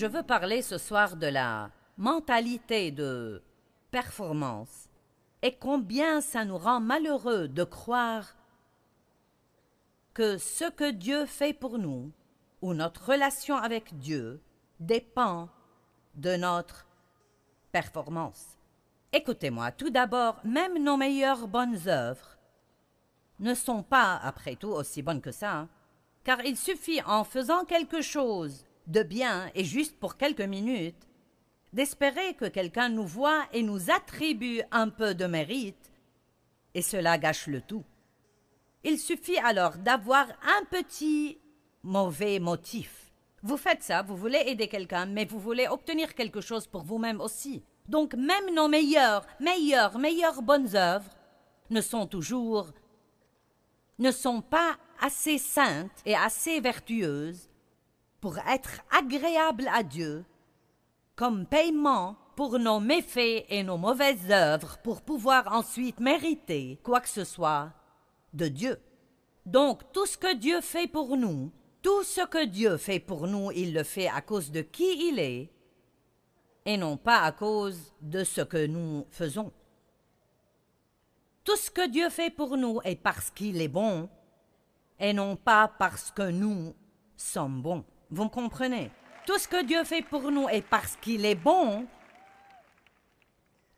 Je veux parler ce soir de la mentalité de performance et combien ça nous rend malheureux de croire que ce que Dieu fait pour nous ou notre relation avec Dieu dépend de notre performance. Écoutez-moi, tout d'abord, même nos meilleures bonnes œuvres ne sont pas, après tout, aussi bonnes que ça, hein, car il suffit, en faisant quelque chose de bien et juste pour quelques minutes, d'espérer que quelqu'un nous voit et nous attribue un peu de mérite, et cela gâche le tout. Il suffit alors d'avoir un petit mauvais motif. Vous faites ça, vous voulez aider quelqu'un, mais vous voulez obtenir quelque chose pour vous-même aussi. Donc même nos meilleures bonnes œuvres ne sont pas assez saintes et assez vertueuses pour être agréables à Dieu comme paiement pour nos méfaits et nos mauvaises œuvres pour pouvoir ensuite mériter quoi que ce soit de Dieu. Donc tout ce que Dieu fait pour nous, il le fait à cause de qui il est et non pas à cause de ce que nous faisons. Tout ce que Dieu fait pour nous est parce qu'il est bon et non pas parce que nous sommes bons. Vous me comprenez? Tout ce que Dieu fait pour nous est parce qu'il est bon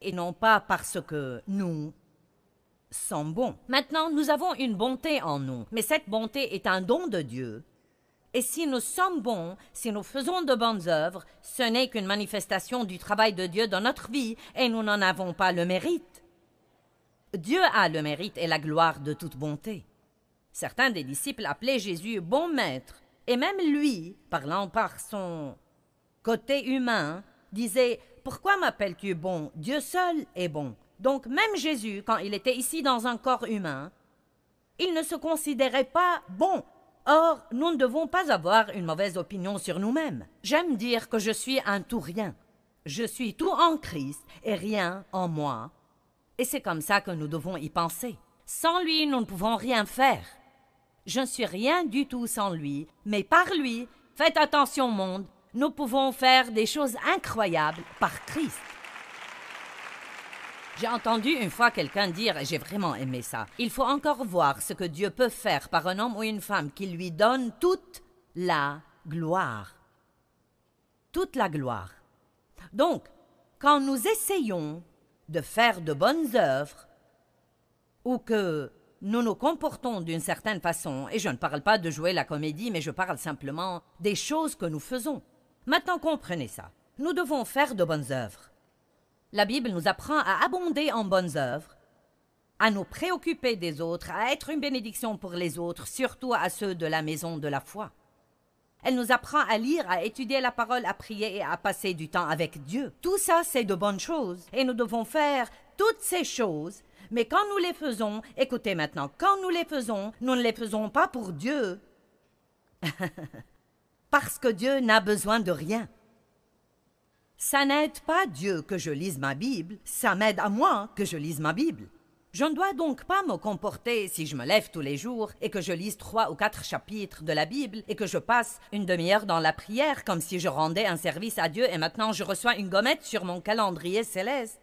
et non pas parce que nous sommes bons. Maintenant, nous avons une bonté en nous, mais cette bonté est un don de Dieu. Et si nous sommes bons, si nous faisons de bonnes œuvres, ce n'est qu'une manifestation du travail de Dieu dans notre vie et nous n'en avons pas le mérite. Dieu a le mérite et la gloire de toute bonté. Certains des disciples appelaient Jésus « bon maître » et même lui, parlant par son côté humain, disait « pourquoi m'appelles-tu bon? Dieu seul est bon. » Donc même Jésus, quand il était ici dans un corps humain, il ne se considérait pas bon. Or, nous ne devons pas avoir une mauvaise opinion sur nous-mêmes. J'aime dire que je suis un tout-rien. Je suis tout en Christ et rien en moi. Et c'est comme ça que nous devons y penser. Sans lui, nous ne pouvons rien faire. Je ne suis rien du tout sans lui, mais par lui, faites attention monde, nous pouvons faire des choses incroyables par Christ. J'ai entendu une fois quelqu'un dire, et j'ai vraiment aimé ça, il faut encore voir ce que Dieu peut faire par un homme ou une femme qui lui donne toute la gloire. Toute la gloire. Donc, quand nous essayons de faire de bonnes œuvres, ou que nous nous comportons d'une certaine façon, et je ne parle pas de jouer la comédie, mais je parle simplement des choses que nous faisons. Maintenant, comprenez ça. Nous devons faire de bonnes œuvres. La Bible nous apprend à abonder en bonnes œuvres, à nous préoccuper des autres, à être une bénédiction pour les autres, surtout à ceux de la maison de la foi. Elle nous apprend à lire, à étudier la parole, à prier et à passer du temps avec Dieu. Tout ça, c'est de bonnes choses, et nous devons faire toutes ces choses, mais quand nous les faisons, écoutez maintenant, quand nous les faisons, nous ne les faisons pas pour Dieu, parce que Dieu n'a besoin de rien. Ça n'aide pas Dieu que je lise ma Bible, ça m'aide à moi que je lise ma Bible. Je ne dois donc pas me comporter si je me lève tous les jours et que je lise 3 ou 4 chapitres de la Bible et que je passe une demi-heure dans la prière comme si je rendais un service à Dieu et maintenant je reçois une gommette sur mon calendrier céleste.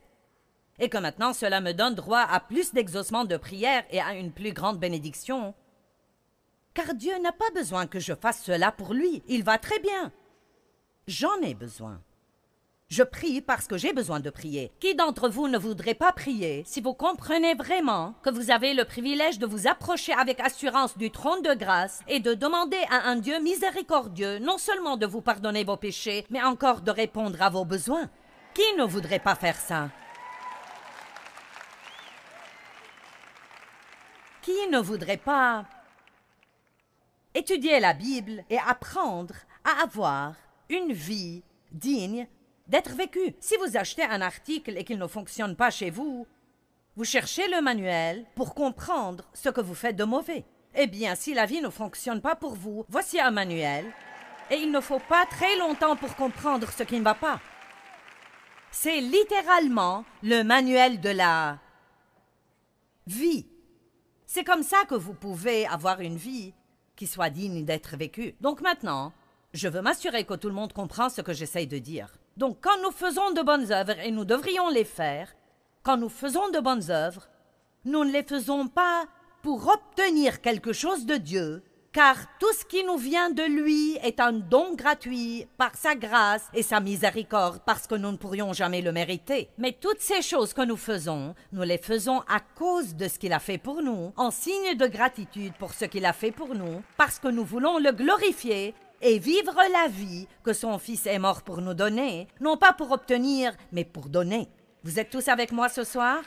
Et que maintenant cela me donne droit à plus d'exaucement de prière et à une plus grande bénédiction. Car Dieu n'a pas besoin que je fasse cela pour lui, il va très bien. J'en ai besoin. Je prie parce que j'ai besoin de prier. Qui d'entre vous ne voudrait pas prier si vous comprenez vraiment que vous avez le privilège de vous approcher avec assurance du trône de grâce et de demander à un Dieu miséricordieux non seulement de vous pardonner vos péchés, mais encore de répondre à vos besoins? Qui ne voudrait pas faire ça? Qui ne voudrait pas étudier la Bible et apprendre à avoir une vie digne d'être vécu? Si vous achetez un article et qu'il ne fonctionne pas chez vous, vous cherchez le manuel pour comprendre ce que vous faites de mauvais. Eh bien, si la vie ne fonctionne pas pour vous, voici un manuel, et il ne faut pas très longtemps pour comprendre ce qui ne va pas. C'est littéralement le manuel de la vie. C'est comme ça que vous pouvez avoir une vie qui soit digne d'être vécue. Donc maintenant, Je veux m'assurer que tout le monde comprend ce que j'essaye de dire. Donc, quand nous faisons de bonnes œuvres, et nous devrions les faire, quand nous faisons de bonnes œuvres, nous ne les faisons pas pour obtenir quelque chose de Dieu, car tout ce qui nous vient de lui est un don gratuit par sa grâce et sa miséricorde, parce que nous ne pourrions jamais le mériter. Mais toutes ces choses que nous les faisons à cause de ce qu'il a fait pour nous, en signe de gratitude pour ce qu'il a fait pour nous, parce que nous voulons le glorifier et vivre la vie que son Fils est mort pour nous donner, non pas pour obtenir, mais pour donner. Vous êtes tous avec moi ce soir?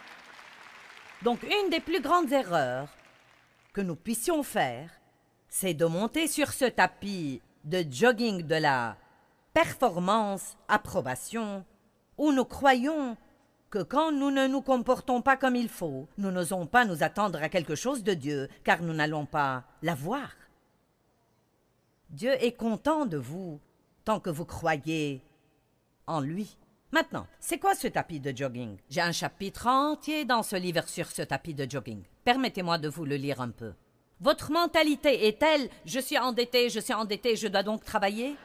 Donc, une des plus grandes erreurs que nous puissions faire, c'est de monter sur ce tapis de jogging de la performance, approbation, où nous croyons que quand nous ne nous comportons pas comme il faut, nous n'osons pas nous attendre à quelque chose de Dieu, car nous n'allons pas l'avoir. Dieu est content de vous tant que vous croyez en lui. Maintenant, c'est quoi ce tapis de jogging? J'ai un chapitre entier dans ce livre sur ce tapis de jogging. Permettez-moi de vous le lire un peu. Votre mentalité est telle « je suis endetté, je dois donc travailler ?»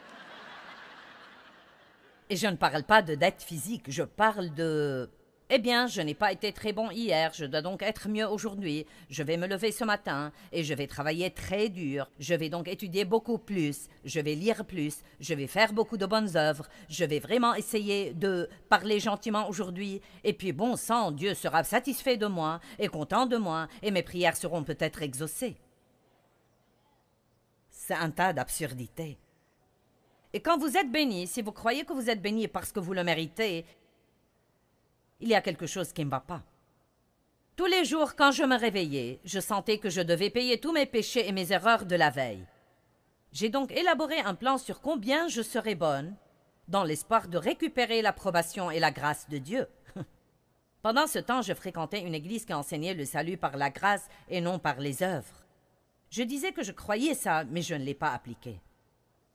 Et je ne parle pas de dette physique, je parle de « eh bien, je n'ai pas été très bon hier, je dois donc être mieux aujourd'hui, je vais me lever ce matin et je vais travailler très dur, je vais donc étudier beaucoup plus, je vais lire plus, je vais faire beaucoup de bonnes œuvres, je vais vraiment essayer de parler gentiment aujourd'hui, et puis bon sang, Dieu sera satisfait de moi et content de moi, et mes prières seront peut-être exaucées. » C'est un tas d'absurdités. Et quand vous êtes béni, si vous croyez que vous êtes béni parce que vous le méritez, il y a quelque chose qui ne va pas. Tous les jours, quand je me réveillais, je sentais que je devais payer tous mes péchés et mes erreurs de la veille. J'ai donc élaboré un plan sur combien je serais bonne, dans l'espoir de récupérer l'approbation et la grâce de Dieu. Pendant ce temps, je fréquentais une église qui enseignait le salut par la grâce et non par les œuvres. Je disais que je croyais ça, mais je ne l'ai pas appliqué.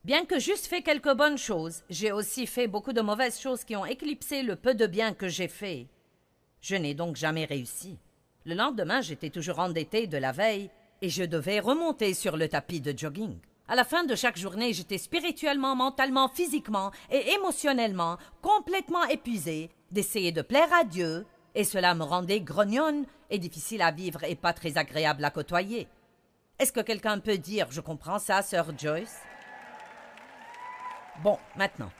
Bien que j'eusse fait quelques bonnes choses, j'ai aussi fait beaucoup de mauvaises choses qui ont éclipsé le peu de bien que j'ai fait. Je n'ai donc jamais réussi. Le lendemain, j'étais toujours endettée de la veille et je devais remonter sur le tapis de jogging. À la fin de chaque journée, j'étais spirituellement, mentalement, physiquement et émotionnellement complètement épuisée d'essayer de plaire à Dieu, et cela me rendait grognonne et difficile à vivre et pas très agréable à côtoyer. Est-ce que quelqu'un peut dire « Je comprends ça, sœur Joyce ?» Bon, maintenant.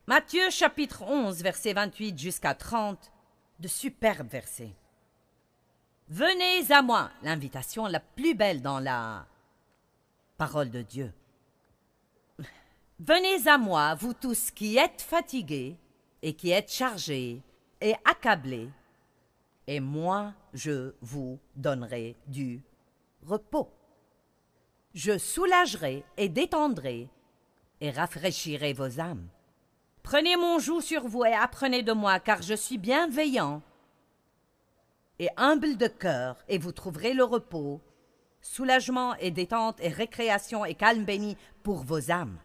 Matthieu chapitre 11, versets 28 jusqu'à 30, de superbes versets. « Venez à moi », l'invitation la plus belle dans la parole de Dieu. « Venez à moi, vous tous qui êtes fatigués et qui êtes chargés et accablés, et moi je vous donnerai du repos. Je soulagerai et détendrai et rafraîchirai vos âmes. Prenez mon joug sur vous et apprenez de moi, car je suis bienveillant et humble de cœur, et vous trouverez le repos, soulagement et détente et récréation et calme béni pour vos âmes.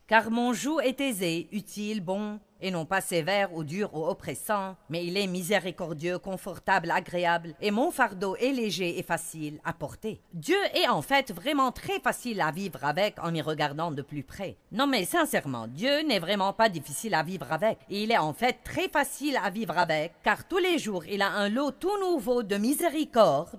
Car mon joug est aisé, utile, bon, et non pas sévère ou dur ou oppressant, mais il est miséricordieux, confortable, agréable, et mon fardeau est léger et facile à porter. Dieu est en fait vraiment très facile à vivre avec en y regardant de plus près. Non mais sincèrement, Dieu n'est vraiment pas difficile à vivre avec. Et il est en fait très facile à vivre avec, car tous les jours il a un lot tout nouveau de miséricorde,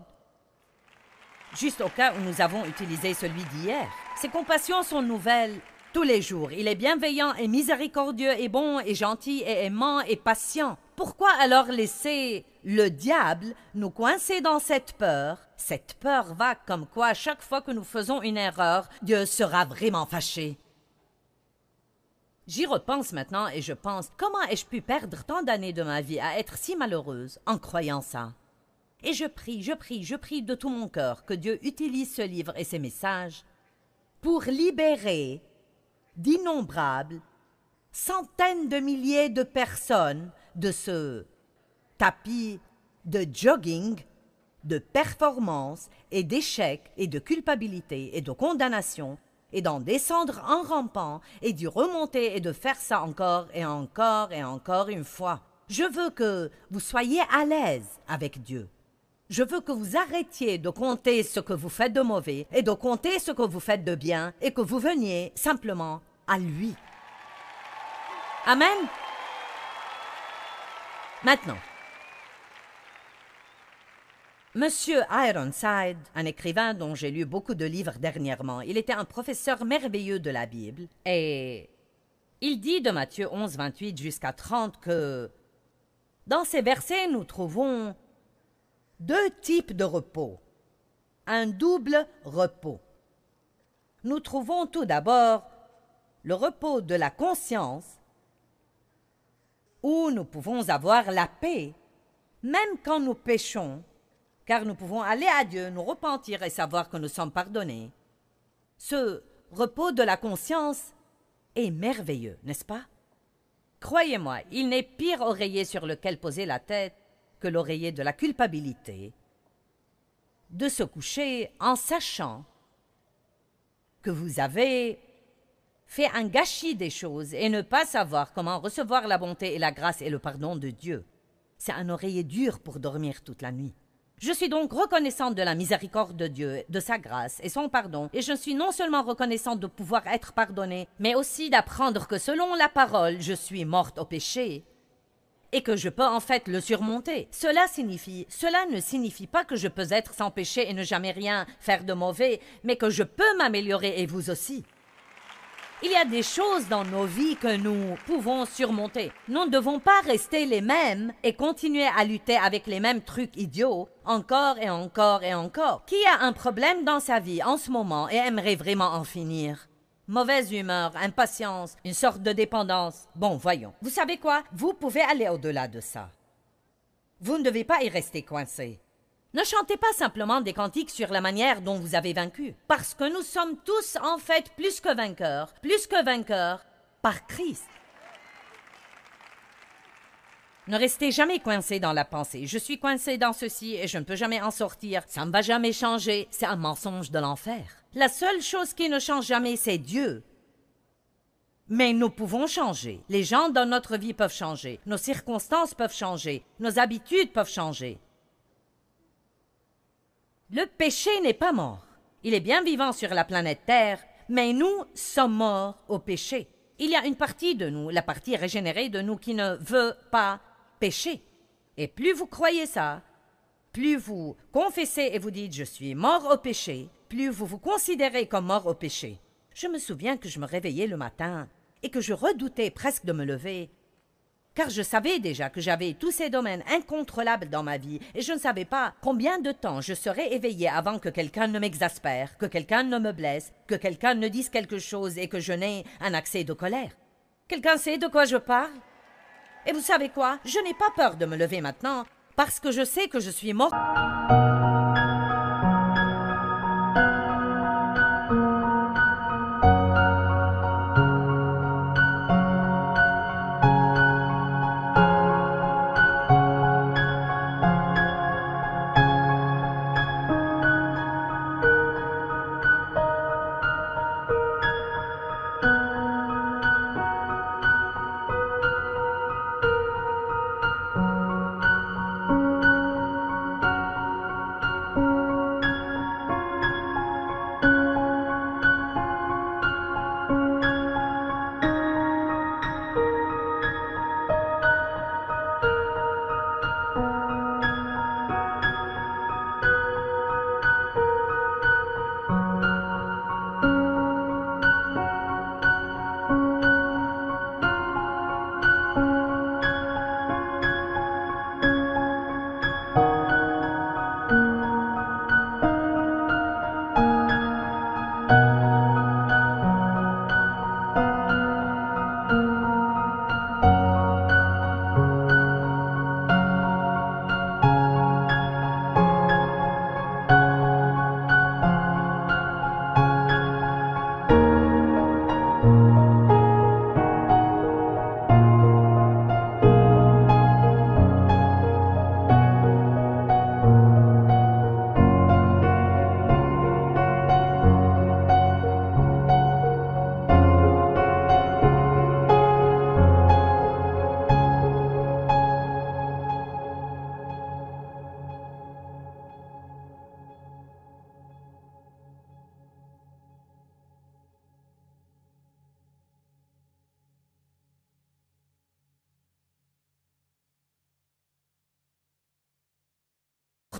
juste au cas où nous avons utilisé celui d'hier. Ses compassions sont nouvelles tous les jours. Il est bienveillant et miséricordieux et bon et gentil et aimant et patient. Pourquoi alors laisser le diable nous coincer dans cette peur? Cette peur va comme quoi à chaque fois que nous faisons une erreur, Dieu sera vraiment fâché. J'y repense maintenant et je pense, comment ai-je pu perdre tant d'années de ma vie à être si malheureuse en croyant ça? Et je prie de tout mon cœur que Dieu utilise ce livre et ses messages pour libérer d'innombrables centaines de milliers de personnes de ce tapis de jogging, de performance et d'échec et de culpabilité et de condamnation, et d'en descendre en rampant et d'y remonter et de faire ça encore et encore et encore une fois. Je veux que vous soyez à l'aise avec Dieu. Je veux que vous arrêtiez de compter ce que vous faites de mauvais et de compter ce que vous faites de bien et que vous veniez simplement à lui. Amen. Maintenant, Monsieur Ironside, un écrivain dont j'ai lu beaucoup de livres dernièrement, il était un professeur merveilleux de la Bible et il dit de Matthieu 11, 28 jusqu'à 30 que dans ces versets, nous trouvons deux types de repos, un double repos. Nous trouvons tout d'abord le repos de la conscience, où nous pouvons avoir la paix, même quand nous péchons, car nous pouvons aller à Dieu, nous repentir et savoir que nous sommes pardonnés. Ce repos de la conscience est merveilleux, n'est-ce pas? Croyez-moi, il n'est pire oreiller sur lequel poser la tête que l'oreiller de la culpabilité, de se coucher en sachant que vous avez fait un gâchis des choses et ne pas savoir comment recevoir la bonté et la grâce et le pardon de Dieu. C'est un oreiller dur pour dormir toute la nuit. Je suis donc reconnaissante de la miséricorde de Dieu, de sa grâce et son pardon, et je suis non seulement reconnaissante de pouvoir être pardonnée, mais aussi d'apprendre que selon la parole, je suis morte au péché et que je peux en fait le surmonter. Cela ne signifie pas que je peux être sans péché et ne jamais rien faire de mauvais, mais que je peux m'améliorer et vous aussi. Il y a des choses dans nos vies que nous pouvons surmonter. Nous ne devons pas rester les mêmes et continuer à lutter avec les mêmes trucs idiots, encore et encore et encore. Qui a un problème dans sa vie en ce moment et aimerait vraiment en finir? Mauvaise humeur, impatience, une sorte de dépendance. Bon, voyons. Vous savez quoi? Vous pouvez aller au-delà de ça. Vous ne devez pas y rester coincé. Ne chantez pas simplement des cantiques sur la manière dont vous avez vaincu, parce que nous sommes tous en fait plus que vainqueurs par Christ. Ne restez jamais coincé dans la pensée. Je suis coincé dans ceci et je ne peux jamais en sortir. Ça ne va jamais changer. C'est un mensonge de l'enfer. La seule chose qui ne change jamais, c'est Dieu. Mais nous pouvons changer. Les gens dans notre vie peuvent changer. Nos circonstances peuvent changer. Nos habitudes peuvent changer. Le péché n'est pas mort. Il est bien vivant sur la planète Terre, mais nous sommes morts au péché. Il y a une partie de nous, la partie régénérée de nous, qui ne veut pas pécher. Et plus vous croyez ça, plus vous confessez et vous dites « je suis mort au péché », plus vous vous considérez comme mort au péché. Je me souviens que je me réveillais le matin et que je redoutais presque de me lever, car je savais déjà que j'avais tous ces domaines incontrôlables dans ma vie et je ne savais pas combien de temps je serais éveillée avant que quelqu'un ne m'exaspère, que quelqu'un ne me blesse, que quelqu'un ne dise quelque chose et que je n'ai un accès de colère. Quelqu'un sait de quoi je parle? Et vous savez quoi? Je n'ai pas peur de me lever maintenant parce que je sais que je suis morte.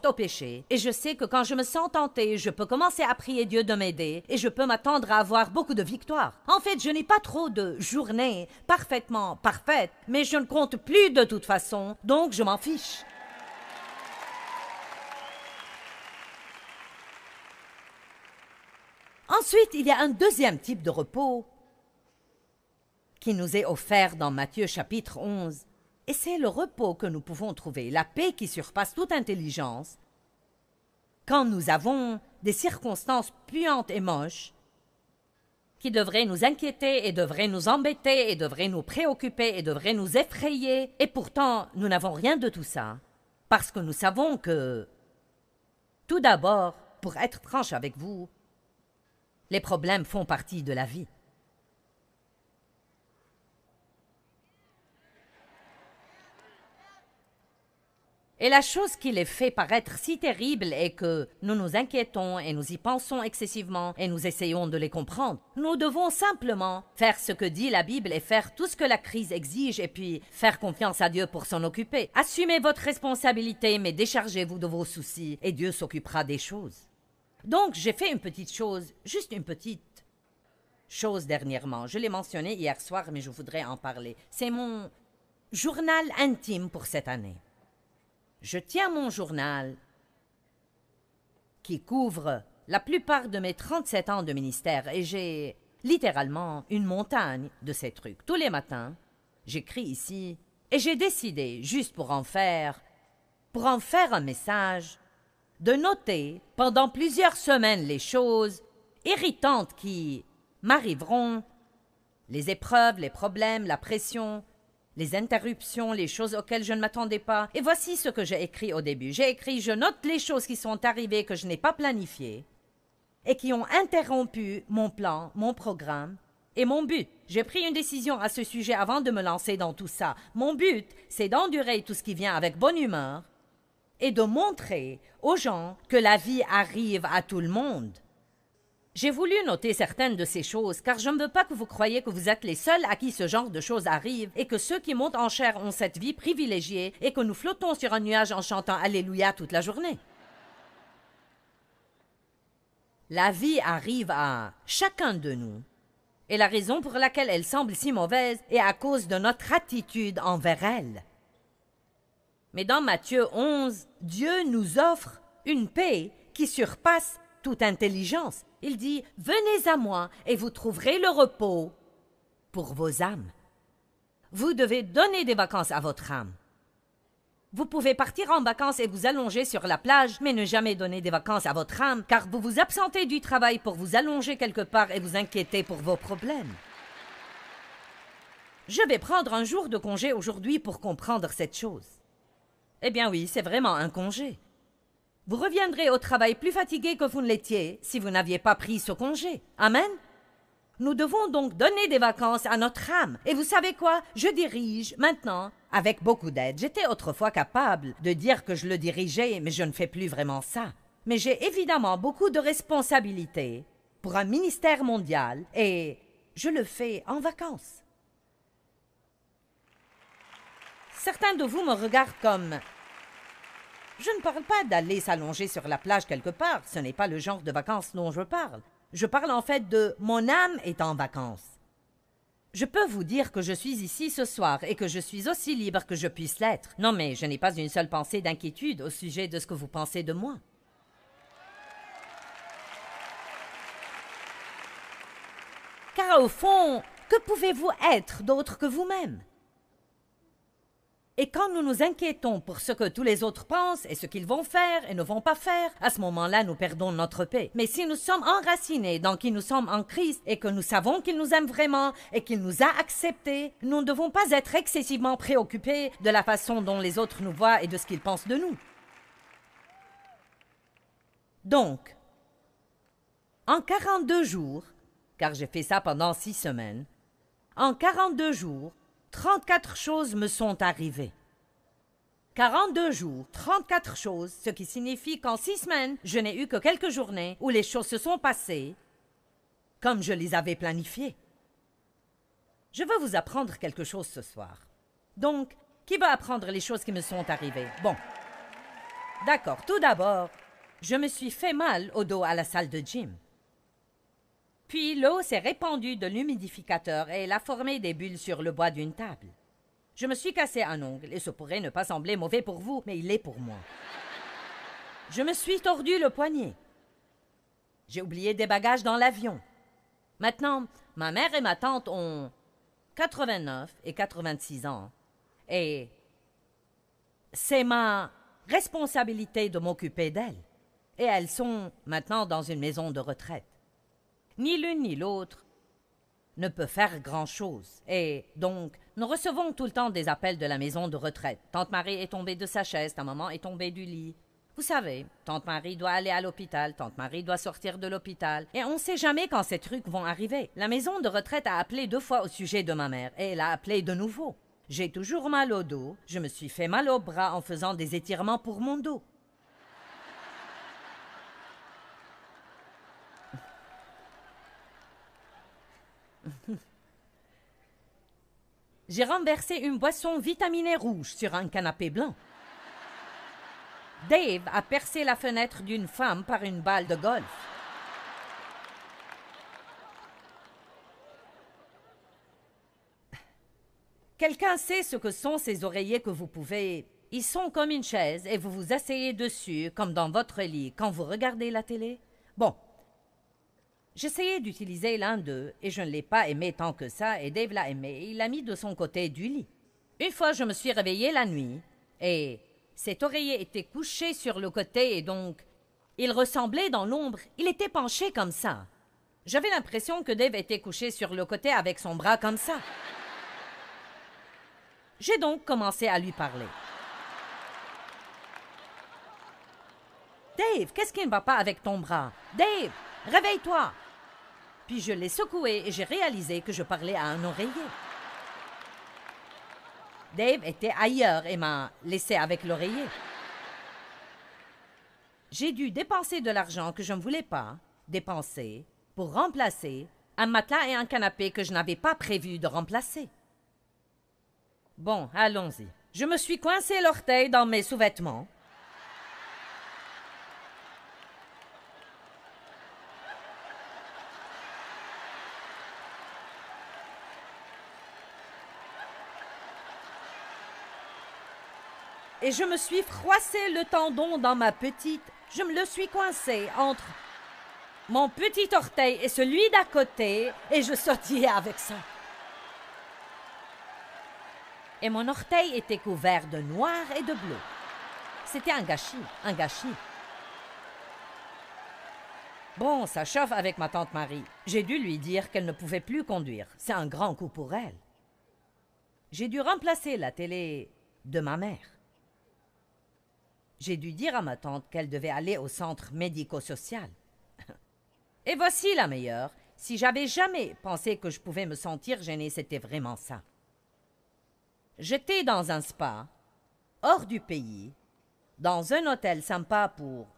morte au péché, et je sais que quand je me sens tentée, je peux commencer à prier Dieu de m'aider, et je peux m'attendre à avoir beaucoup de victoires. En fait, je n'ai pas trop de journées parfaitement parfaites, mais je ne compte plus de toute façon, donc je m'en fiche. Ensuite, il y a un deuxième type de repos qui nous est offert dans Matthieu chapitre 11. Et c'est le repos que nous pouvons trouver, la paix qui surpasse toute intelligence, quand nous avons des circonstances puantes et moches qui devraient nous inquiéter et devraient nous embêter et devraient nous préoccuper et devraient nous effrayer. Et pourtant, nous n'avons rien de tout ça, parce que nous savons que, tout d'abord, pour être franche avec vous, les problèmes font partie de la vie. Et la chose qui les fait paraître si terribles est que nous nous inquiétons et nous y pensons excessivement et nous essayons de les comprendre. Nous devons simplement faire ce que dit la Bible et faire tout ce que la crise exige et puis faire confiance à Dieu pour s'en occuper. Assumez votre responsabilité, mais déchargez-vous de vos soucis et Dieu s'occupera des choses. Donc, j'ai fait une petite chose, juste une petite chose dernièrement. Je l'ai mentionné hier soir, mais je voudrais en parler. C'est mon journal intime pour cette année. Je tiens mon journal qui couvre la plupart de mes 37 ans de ministère et j'ai littéralement une montagne de ces trucs. Tous les matins, j'écris ici et j'ai décidé, juste pour en faire un message, de noter pendant plusieurs semaines les choses irritantes qui m'arriveront, les épreuves, les problèmes, la pression, les interruptions, les choses auxquelles je ne m'attendais pas. Et voici ce que j'ai écrit au début. J'ai écrit « Je note les choses qui sont arrivées que je n'ai pas planifiées et qui ont interrompu mon plan, mon programme et mon but. J'ai pris une décision à ce sujet avant de me lancer dans tout ça. Mon but, c'est d'endurer tout ce qui vient avec bonne humeur et de montrer aux gens que la vie arrive à tout le monde. » J'ai voulu noter certaines de ces choses, car je ne veux pas que vous croyiez que vous êtes les seuls à qui ce genre de choses arrive, et que ceux qui montent en chair ont cette vie privilégiée, et que nous flottons sur un nuage en chantant Alléluia toute la journée. La vie arrive à chacun de nous, et la raison pour laquelle elle semble si mauvaise est à cause de notre attitude envers elle. Mais dans Matthieu 11, Dieu nous offre une paix qui surpasse toute intelligence. Il dit « Venez à moi et vous trouverez le repos pour vos âmes. » Vous devez donner des vacances à votre âme. Vous pouvez partir en vacances et vous allonger sur la plage, mais ne jamais donner des vacances à votre âme, car vous vous absentez du travail pour vous allonger quelque part et vous inquiéter pour vos problèmes. Je vais prendre un jour de congé aujourd'hui pour comprendre cette chose. Eh bien oui, c'est vraiment un congé. Vous reviendrez au travail plus fatigué que vous ne l'étiez si vous n'aviez pas pris ce congé. Amen? Nous devons donc donner des vacances à notre âme. Et vous savez quoi? Je dirige maintenant avec beaucoup d'aide. J'étais autrefois capable de dire que je le dirigeais, mais je ne fais plus vraiment ça. Mais j'ai évidemment beaucoup de responsabilités pour un ministère mondial et je le fais en vacances. Certains de vous me regardent comme... Je ne parle pas d'aller s'allonger sur la plage quelque part, ce n'est pas le genre de vacances dont je parle. Je parle en fait de « mon âme est en vacances ». Je peux vous dire que je suis ici ce soir et que je suis aussi libre que je puisse l'être. Non, mais je n'ai pas une seule pensée d'inquiétude au sujet de ce que vous pensez de moi. Car au fond, que pouvez-vous être d'autre que vous-même? Et quand nous nous inquiétons pour ce que tous les autres pensent et ce qu'ils vont faire et ne vont pas faire, à ce moment-là, nous perdons notre paix. Mais si nous sommes enracinés dans qui nous sommes en Christ et que nous savons qu'il nous aime vraiment et qu'il nous a acceptés, nous ne devons pas être excessivement préoccupés de la façon dont les autres nous voient et de ce qu'ils pensent de nous. Donc, en 42 jours, car j'ai fait ça pendant 6 semaines, en 42 jours, 34 choses me sont arrivées. 42 jours, 34 choses, ce qui signifie qu'en 6 semaines, je n'ai eu que quelques journées où les choses se sont passées comme je les avais planifiées. Je veux vous apprendre quelque chose ce soir. Donc, qui va apprendre les choses qui me sont arrivées? Bon. D'accord, tout d'abord, je me suis fait mal au dos à la salle de gym. Puis l'eau s'est répandue de l'humidificateur et elle a formé des bulles sur le bois d'une table. Je me suis cassé un ongle et ce pourrait ne pas sembler mauvais pour vous, mais il l'est pour moi. Je me suis tordu le poignet. J'ai oublié des bagages dans l'avion. Maintenant, ma mère et ma tante ont 89 et 86 ans. Et c'est ma responsabilité de m'occuper d'elles. Et elles sont maintenant dans une maison de retraite. Ni l'une ni l'autre ne peut faire grand-chose. Et donc, nous recevons tout le temps des appels de la maison de retraite. Tante Marie est tombée de sa chaise, ta maman est tombée du lit. Vous savez, Tante Marie doit aller à l'hôpital, Tante Marie doit sortir de l'hôpital. Et on ne sait jamais quand ces trucs vont arriver. La maison de retraite a appelé 2 fois au sujet de ma mère, et elle a appelé de nouveau. J'ai toujours mal au dos, je me suis fait mal au bras en faisant des étirements pour mon dos. J'ai renversé une boisson vitaminée rouge sur un canapé blanc. Dave a percé la fenêtre d'une femme par une balle de golf. Quelqu'un sait ce que sont ces oreillers que vous pouvez... Ils sont comme une chaise et vous vous asseyez dessus, comme dans votre lit, quand vous regardez la télé. Bon, j'essayais d'utiliser l'un d'eux et je ne l'ai pas aimé tant que ça et Dave l'a aimé et il l'a mis de son côté du lit. Une fois, je me suis réveillée la nuit et cet oreiller était couché sur le côté et donc il ressemblait dans l'ombre. Il était penché comme ça. J'avais l'impression que Dave était couché sur le côté avec son bras comme ça. J'ai donc commencé à lui parler. Dave, qu'est-ce qui ne va pas avec ton bras? Dave, réveille-toi! Puis je l'ai secoué et j'ai réalisé que je parlais à un oreiller. Dave était ailleurs et m'a laissé avec l'oreiller. J'ai dû dépenser de l'argent que je ne voulais pas dépenser pour remplacer un matelas et un canapé que je n'avais pas prévu de remplacer. Bon, allons-y. Je me suis coincé l'orteil dans mes sous-vêtements. Et je me suis froissé le tendon dans ma petite... Je me le suis coincé entre mon petit orteil et celui d'à côté et je sautillais avec ça. Et mon orteil était couvert de noir et de bleu. C'était un gâchis, un gâchis. Bon, ça chauffe avec ma tante Marie. J'ai dû lui dire qu'elle ne pouvait plus conduire. C'est un grand coup pour elle. J'ai dû remplacer la télé de ma mère. J'ai dû dire à ma tante qu'elle devait aller au centre médico-social. Et voici la meilleure. Si j'avais jamais pensé que je pouvais me sentir gênée, c'était vraiment ça. J'étais dans un spa, hors du pays, dans un hôtel sympa pour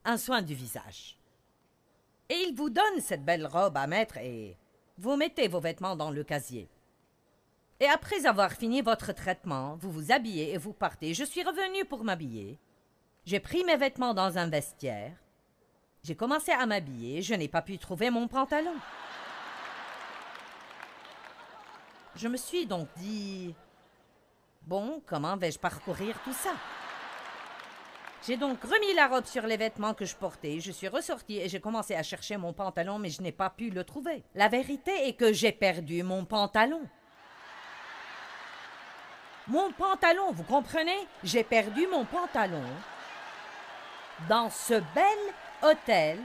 un soin du visage. Et il vous donne cette belle robe à mettre et vous mettez vos vêtements dans le casier. Et après avoir fini votre traitement, vous vous habillez et vous partez. Je suis revenue pour m'habiller. J'ai pris mes vêtements dans un vestiaire. J'ai commencé à m'habiller. Je n'ai pas pu trouver mon pantalon. Je me suis donc dit... Bon, comment vais-je parcourir tout ça? J'ai donc remis la robe sur les vêtements que je portais. Je suis ressortie et j'ai commencé à chercher mon pantalon, mais je n'ai pas pu le trouver. La vérité est que j'ai perdu mon pantalon. Mon pantalon, vous comprenez? J'ai perdu mon pantalon dans ce bel hôtel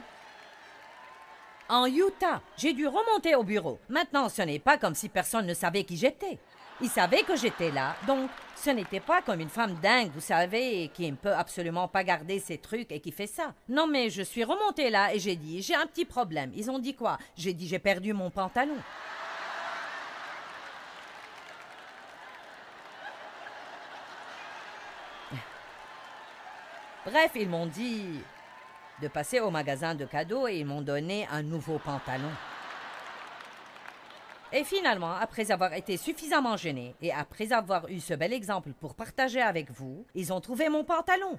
en Utah. J'ai dû remonter au bureau. Maintenant, ce n'est pas comme si personne ne savait qui j'étais. Ils savaient que j'étais là, donc ce n'était pas comme une femme dingue, vous savez, qui ne peut absolument pas garder ses trucs et qui fait ça. Non, mais je suis remontée là et j'ai dit, j'ai un petit problème. Ils ont dit quoi? J'ai dit, j'ai perdu mon pantalon. Bref, ils m'ont dit de passer au magasin de cadeaux et ils m'ont donné un nouveau pantalon. Et finalement, après avoir été suffisamment gênés et après avoir eu ce bel exemple pour partager avec vous, ils ont trouvé mon pantalon.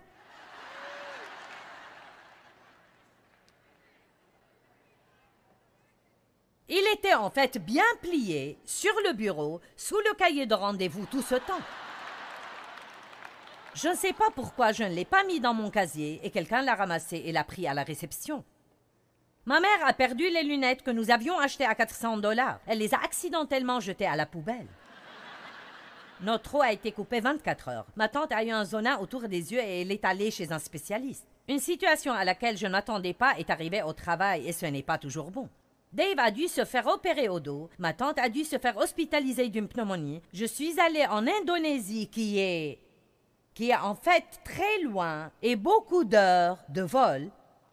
Il était en fait bien plié sur le bureau, sous le cahier de rendez-vous tout ce temps. Je ne sais pas pourquoi je ne l'ai pas mis dans mon casier et quelqu'un l'a ramassé et l'a pris à la réception. Ma mère a perdu les lunettes que nous avions achetées à 400 $. Elle les a accidentellement jetées à la poubelle. Notre eau a été coupée 24 heures. Ma tante a eu un zona autour des yeux et elle est allée chez un spécialiste. Une situation à laquelle je ne m'attendais pas est arrivée au travail et ce n'est pas toujours bon. Dave a dû se faire opérer au dos. Ma tante a dû se faire hospitaliser d'une pneumonie. Je suis allée en Indonésie qui est en fait très loin et beaucoup d'heures de vol.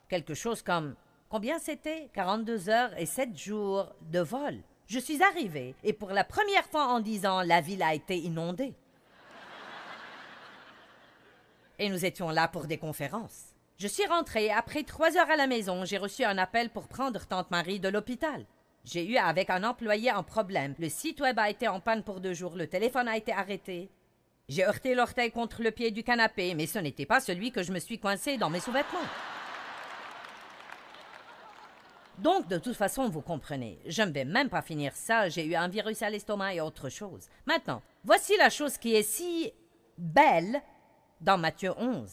Quelque chose comme... Combien c'était? 42 heures et 7 jours de vol. Je suis arrivée et pour la première fois en 10 ans, la ville a été inondée. Et nous étions là pour des conférences. Je suis rentrée et après 3 heures à la maison, j'ai reçu un appel pour prendre tante Marie de l'hôpital. J'ai eu avec un employé un problème. Le site web a été en panne pour 2 jours, le téléphone a été arrêté. J'ai heurté l'orteil contre le pied du canapé, mais ce n'était pas celui que je me suis coincé dans mes sous-vêtements. Donc, de toute façon, vous comprenez, je ne vais même pas finir ça, j'ai eu un virus à l'estomac et autre chose. Maintenant, voici la chose qui est si belle dans Matthieu 11.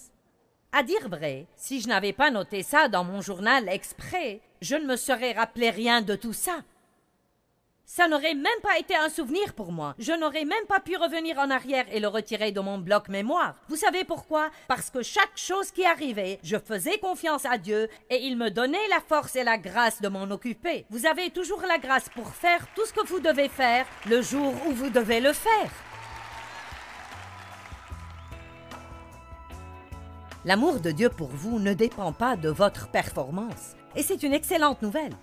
À dire vrai, si je n'avais pas noté ça dans mon journal exprès, je ne me serais rappelé rien de tout ça. Ça n'aurait même pas été un souvenir pour moi. Je n'aurais même pas pu revenir en arrière et le retirer de mon bloc mémoire. Vous savez pourquoi? Parce que chaque chose qui arrivait, je faisais confiance à Dieu et il me donnait la force et la grâce de m'en occuper. Vous avez toujours la grâce pour faire tout ce que vous devez faire le jour où vous devez le faire. L'amour de Dieu pour vous ne dépend pas de votre performance. Et c'est une excellente nouvelle.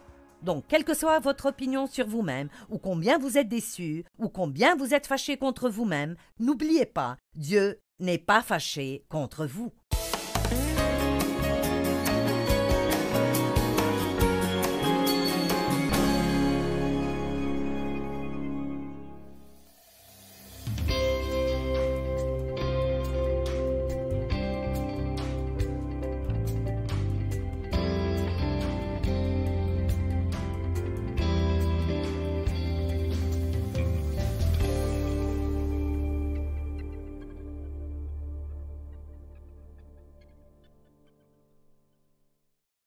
Donc, quelle que soit votre opinion sur vous-même, ou combien vous êtes déçu, ou combien vous êtes fâché contre vous-même, n'oubliez pas, Dieu n'est pas fâché contre vous.